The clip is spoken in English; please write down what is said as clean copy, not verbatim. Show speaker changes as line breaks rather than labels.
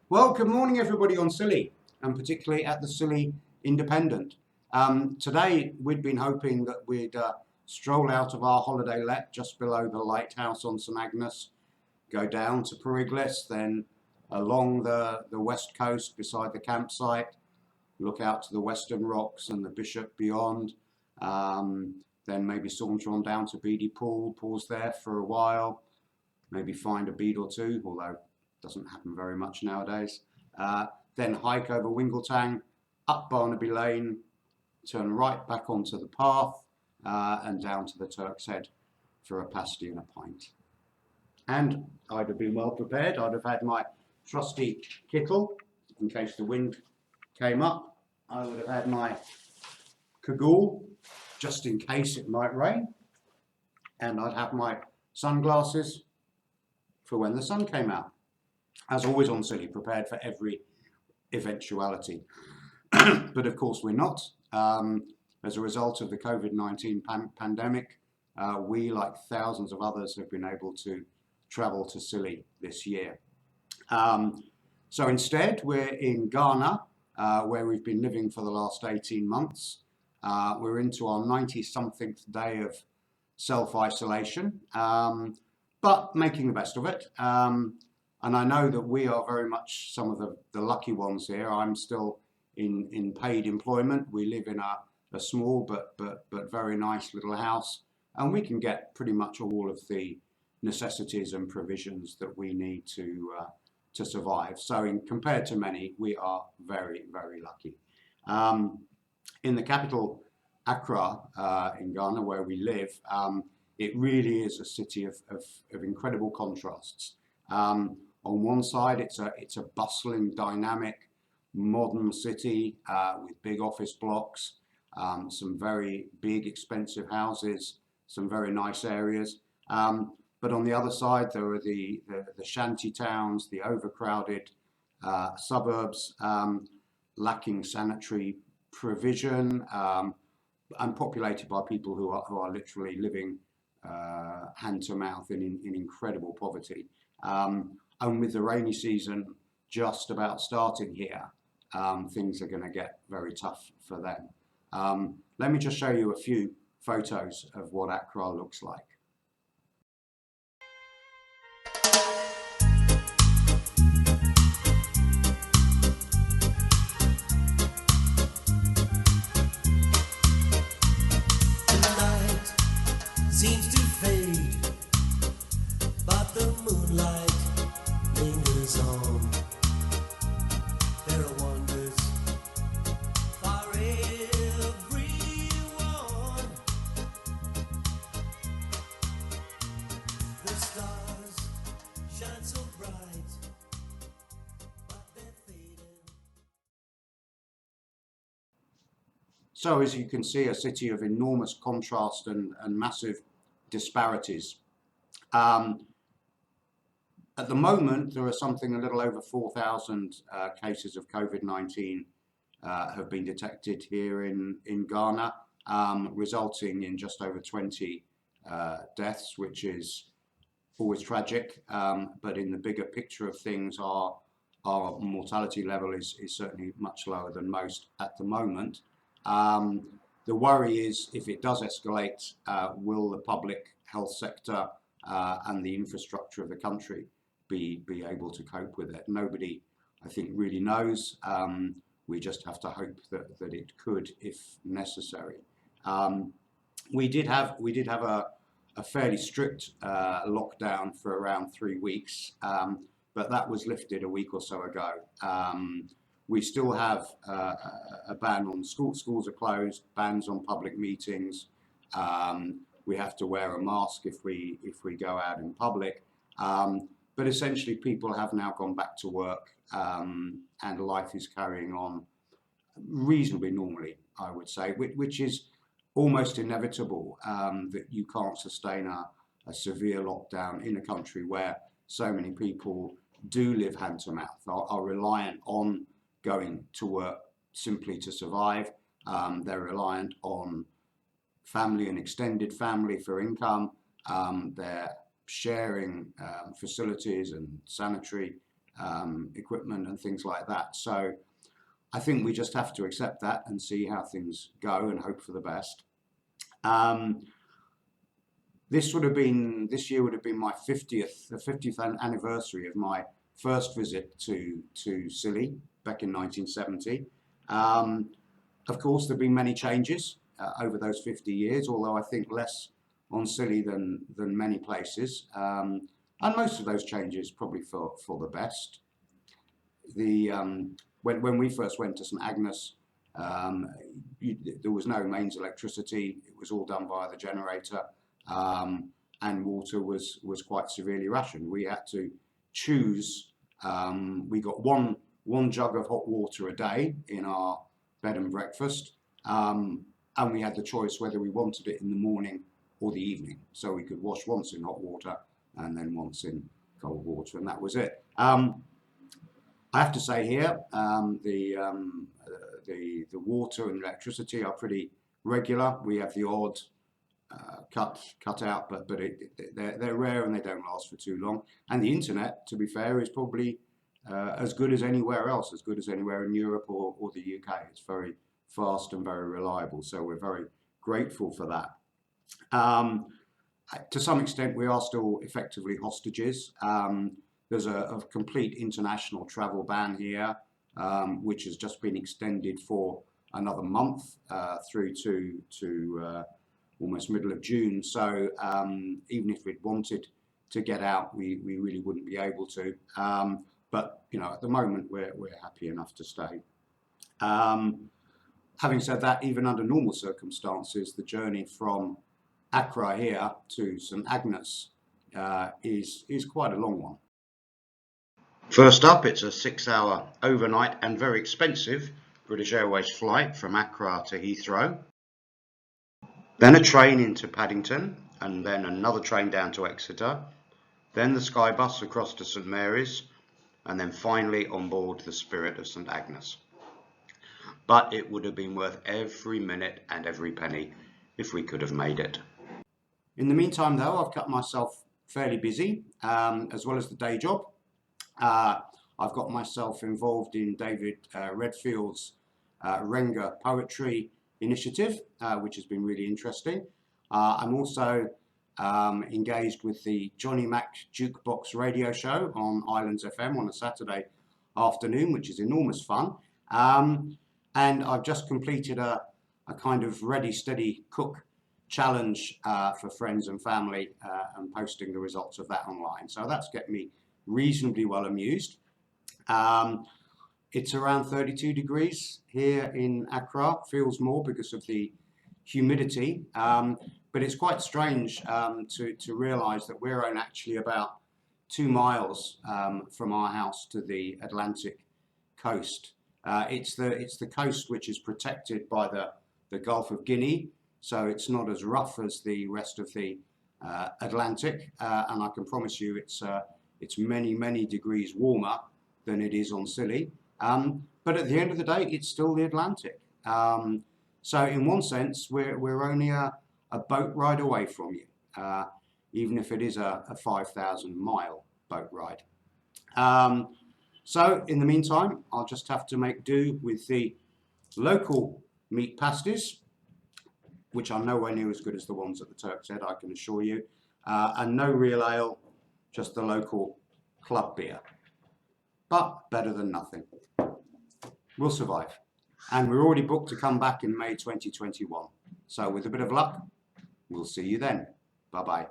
Well, good morning everybody on Scilly, and particularly at the Thescillyindependent. Today we'd been hoping that we'd stroll out of our holiday let just below the lighthouse on St Agnes, go down to Periglis, then along the west coast beside the campsite, look out to the Western Rocks and the Bishop beyond, then maybe saunter on down to Beady Pool, pause there for a while, maybe find a bead or two, although doesn't happen very much nowadays. Then hike over Wingletang, up Barnaby Lane, turn right back onto the path and down to the Turk's Head for a pasty and a pint. And I'd have been well prepared. I'd have had my trusty kittle in case the wind came up. I would have had my cagoule just in case it might rain. And I'd have my sunglasses for when the sun came out. As always on Scilly, prepared for every eventuality. But of course we're not. As a result of the COVID-19 pandemic, we, like thousands of others, have been able to travel to Scilly this year. So instead, we're in Ghana, where we've been living for the last 18 months. We're into our 90-somethingth day of self-isolation, but making the best of it. And I know that we are very much some of the lucky ones here. I'm still in paid employment. We live in a small but very nice little house, and we can get pretty much all of the necessities and provisions that we need to survive. So compared to many, we are very, very lucky. In the capital, Accra, in Ghana, where we live, it really is a city of incredible contrasts. On one side, it's a bustling, dynamic, modern city with big office blocks, some very big, expensive houses, some very nice areas. But on the other side, there are the shanty towns, the overcrowded suburbs, lacking sanitary provision, and populated by people who are literally living hand to mouth in incredible poverty. And with the rainy season just about starting here, things are going to get very tough for them. Let me just show you a few photos of what Accra looks like.
The night seems to fade, but the moonlight lingers on. There are wonders for everyone. The stars shine so bright, but they're fading.
So as you can see, a city of enormous contrast and massive disparities. At the moment, there are something a little over 4,000 cases of COVID-19 have been detected here in Ghana, resulting in just over 20 deaths, which is always tragic. But in the bigger picture of things, our mortality level is certainly much lower than most at the moment. The worry is, if it does escalate, will the public health sector and the infrastructure of the country be able to cope with it? Nobody, I think, really knows. We just have to hope that it could, if necessary. We did have a fairly strict lockdown for around 3 weeks, but that was lifted a week or so ago. We still have a ban on schools are closed, bans on public meetings. We have to wear a mask if we go out in public. But essentially, people have now gone back to work, and life is carrying on reasonably normally, I would say, which is almost inevitable, that you can't sustain a severe lockdown in a country where so many people do live hand to mouth, are reliant on going to work simply to survive. They're reliant on family and extended family for income. They're sharing facilities and sanitary equipment and things like that. So I think we just have to accept that and see how things go and hope for the best. This year would have been my 50th anniversary of my first visit to Scilly back in 1970. Of course, there have been many changes over those 50 years, although I think less on Scilly than many places. And most of those changes probably for the best. When we first went to St Agnes, there was no mains electricity. It was all done via the generator, and water was quite severely rationed. We had to choose. We got one jug of hot water a day in our bed and breakfast, and we had the choice whether we wanted it in the morning or the evening. So we could wash once in hot water and then once in cold water, and that was it. I have to say here, the water and electricity are pretty regular. We have the odd cut out, but they're rare and they don't last for too long. And the internet, to be fair, is probably as good as anywhere else, as good as anywhere in Europe or the UK. It's very fast and very reliable, so we're very grateful for that. To some extent, we are still effectively hostages. There's a complete international travel ban here, which has just been extended for another month through to almost middle of June. So even if we'd wanted to get out, we really wouldn't be able to. But you know, at the moment, we're happy enough to stay. Having said that, even under normal circumstances, the journey from Accra here to St Agnes is quite a long one. First up, it's a 6-hour overnight and very expensive British Airways flight from Accra to Heathrow. Then a train into Paddington, and then another train down to Exeter. Then the Sky Bus across to St Mary's, and then finally on board the Spirit of St Agnes. But it would have been worth every minute and every penny if we could have made it. In the meantime, though, I've kept myself fairly busy, as well as the day job. I've got myself involved in David Redfield's Renga Poetry Initiative, which has been really interesting. I'm also engaged with the Johnny Mac Jukebox radio show on Islands FM on a Saturday afternoon, which is enormous fun. And I've just completed a kind of ready, steady cook challenge for friends and family, and posting the results of that online. So that's kept me reasonably well amused. It's around 32 degrees here in Accra. Feels more because of the humidity, but it's quite strange to realise that we're only actually about 2 miles from our house to the Atlantic coast. It's the coast which is protected by the Gulf of Guinea, so it's not as rough as the rest of the Atlantic, and I can promise you it's many degrees warmer than it is on Scilly. But at the end of the day, it's still the Atlantic. So in one sense, we're only a boat ride away from you, even if it is a 5,000-mile boat ride. So in the meantime, I'll just have to make do with the local meat pasties, which are nowhere near as good as the ones at the Turk's Head, I can assure you, and no real ale, just the local club beer. But better than nothing. We'll survive. And we're already booked to come back in May 2021. So with a bit of luck, we'll see you then. Bye-bye.